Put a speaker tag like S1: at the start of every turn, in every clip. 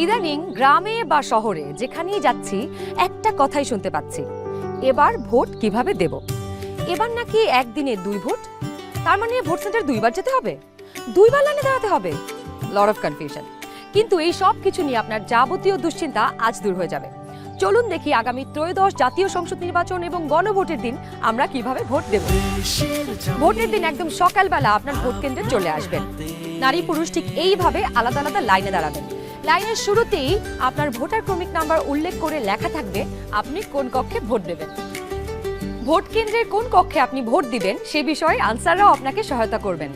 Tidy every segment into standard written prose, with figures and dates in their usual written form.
S1: ইদানিং গ্রামে বা শহরে যেখানেই যাচ্ছি একটা কথাই শুনতে পাচ্ছি, এবার ভোট কিভাবে দেব। এবার নাকি একদিনে 2 ভোট, তার মানে ভোট সেন্টার 2বার যেতে হবে, 2বার লাইনে দাঁড়াতে হবে। Lot of confusion. কিন্তু এই সব কিছু নিয়ে আপনার যাবতীয় দুশ্চিন্তা আজ দূর হয়ে যাবে। চলুন দেখি আগামী ত্রয়োদশ জাতীয় সংসদ নির্বাচন এবং গণভোটের দিন আমরা কিভাবে ভোট দেব। ভোটের দিন একদম সকালবেলা আপনার ভোট কেন্দ্রে চলে আসবেন। নারী পুরুষ ঠিক এইভাবে আলাদা আলাদা লাইনে দাঁড়াবেন। লাইনের শুরুতেই আপনার ভোটার ক্রমিক নাম্বার উল্লেখ করে লেখা থাকবে আপনি কোন কক্ষে ভোট দেবেন। ভোট কেন্দ্রের কোন কক্ষে আপনি ভোট দিবেন সে বিষয়ে আনসাররাও আপনাকে সহায়তা করবেন।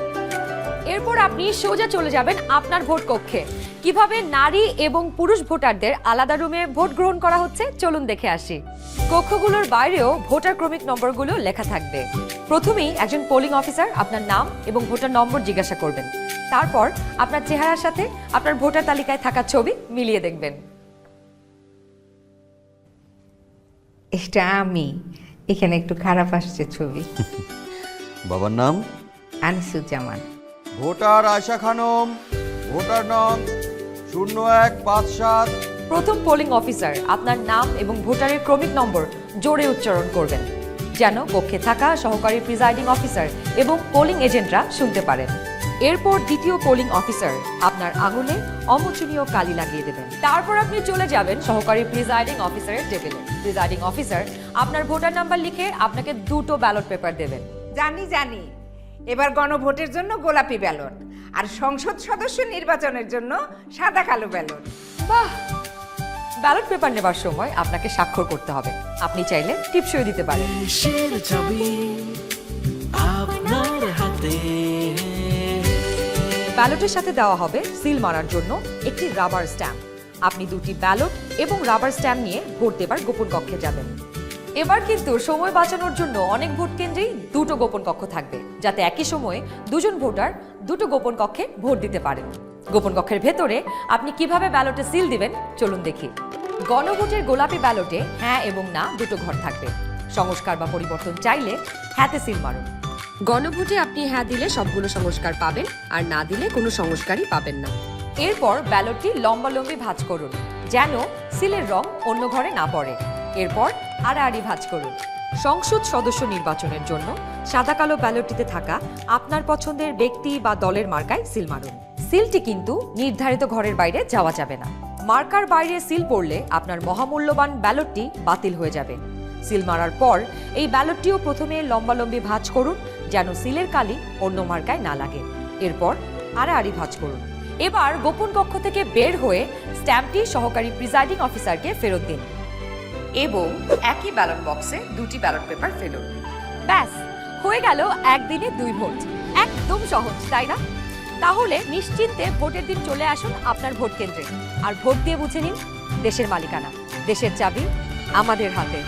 S1: এরপর আপনি সোজা চলে যাবেন আপনার ভোট কক্ষে। কিভাবে নারী এবং পুরুষ ভোটারদের আলাদা রুমে ভোট গ্রহণ করা হচ্ছে চলুন দেখে আসি। কক্ষগুলোর বাইরেও ভোটার ক্রমিক নম্বরগুলো লেখা থাকবে। প্রথমেই একজন পোলিং অফিসার আপনার নাম এবং ভোটার নম্বর জিজ্ঞাসা করবেন। তারপর আপনার চেহারার সাথে আপনার ভোটার তালিকায় থাকা ছবি মিলিয়ে দেখবেন।
S2: এটা আমি, এখানে একটু খারাপ আসছে ছবি।
S3: বাবার নাম
S2: আনিসুজ্জামান।
S3: ভোটার আয়শা খানম, ভোটার নং 0157।
S1: প্রথম পোলিং অফিসার আপনার নাম এবং ভোটারের ক্রমিক নম্বর জোরে উচ্চারণ করবেন, যেন কক্ষে থাকা সহকারী প্রিজাইডিং অফিসার এবং পোলিং এজেন্টরা শুনতে পারেন। এরপর দ্বিতীয় পোলিং অফিসার আপনার আঙুলে অমোচনীয় কালি লাগিয়ে দেবেন। তারপর আপনি চলে যাবেন সহকারী প্রিজাইডিং অফিসারের টেবিলে। প্রিজাইডিং অফিসার আপনার ভোটার নাম্বার লিখে আপনাকে 2টো ব্যালট পেপার দেবেন।
S2: জানি এবার গণভোটের জন্য গোলাপি ব্যালট আর সংসদ সদস্য নির্বাচনের জন্য সাদা কালো ব্যালট।
S1: বাহ! ব্যালট পেপার নেবার সময় আপনাকে স্বাক্ষর করতে হবে। আপনি চাইলে টিপসই দিতে পারেন। ব্যালটের সাথে দেওয়া হবে সিল মারার জন্য একটি রাবার স্ট্যাম্প। আপনি 2টি ব্যালট এবং রাবার স্ট্যাম্প নিয়ে ভোট দেবার গোপন কক্ষে যাবেন। এবার কিন্তু সময় বাঁচানোর জন্য অনেক ভোট কেন্দ্রেই 2টো গোপন কক্ষ থাকবে, যাতে একই সময়ে 2জন ভোটার 2টো গোপন কক্ষে ভোট দিতে পারেন। গোপন কক্ষের ভেতরে আপনি কিভাবে ব্যালটে সিল দিবেন চলুন দেখি। গণভোটের গোলাপি ব্যালটে হ্যাঁ এবং না 2টো ঘর থাকবে। সংস্কার বা পরিবর্তন চাইলে হ্যাঁতে সিল মারুন। গণভোটে আপনি হ্যাঁ দিলে সবগুলো সংস্কার পাবেন, আর না দিলে কোনো সংস্কারই পাবেন না। এরপর ব্যালটটি লম্বালম্বি ভাঁজ করুন, যেন সিলের রং অন্য ঘরে না পড়ে। এরপর আড়াআড়ি ভাঁজ করুন। সংসদ সদস্য নির্বাচনের জন্য সাদা কালো ব্যালটটিতে থাকা আপনার পছন্দের ব্যক্তি বা দলের মার্কায় সিল মারুন। সিলটি কিন্তু নির্ধারিত ঘরের বাইরে যাওয়া যাবে না। মার্কার বাইরে সিল পড়লে আপনার মহামূল্যবান ব্যালটটি বাতিল হয়ে যাবে। সিল মারার পর এই ব্যালটটিও প্রথমে লম্বালম্বি ভাঁজ করুন, যেন সিলের কালি অন্য মার্কায় না লাগে। এরপর আড়াআড়ি ভাঁজ করুন। এবার গোপন কক্ষ থেকে বের হয়ে স্ট্যাম্পটি সহকারী প্রিজাইডিং অফিসারকে ফেরত দিন এবং একই ব্যালট বক্সে 2টি ব্যালট পেপার ফেলুন। ব্যাস, হয়ে গেল একদিনে 2 ভোট। একদম সহজ, তাই না? তাহলে নিশ্চিন্তে ভোটের দিন চলে আসুন আপনার ভোট কেন্দ্রে আর ভোট দিয়ে বুঝে নিন দেশের মালিকানা, দেশের চাবি আমাদের হাতে।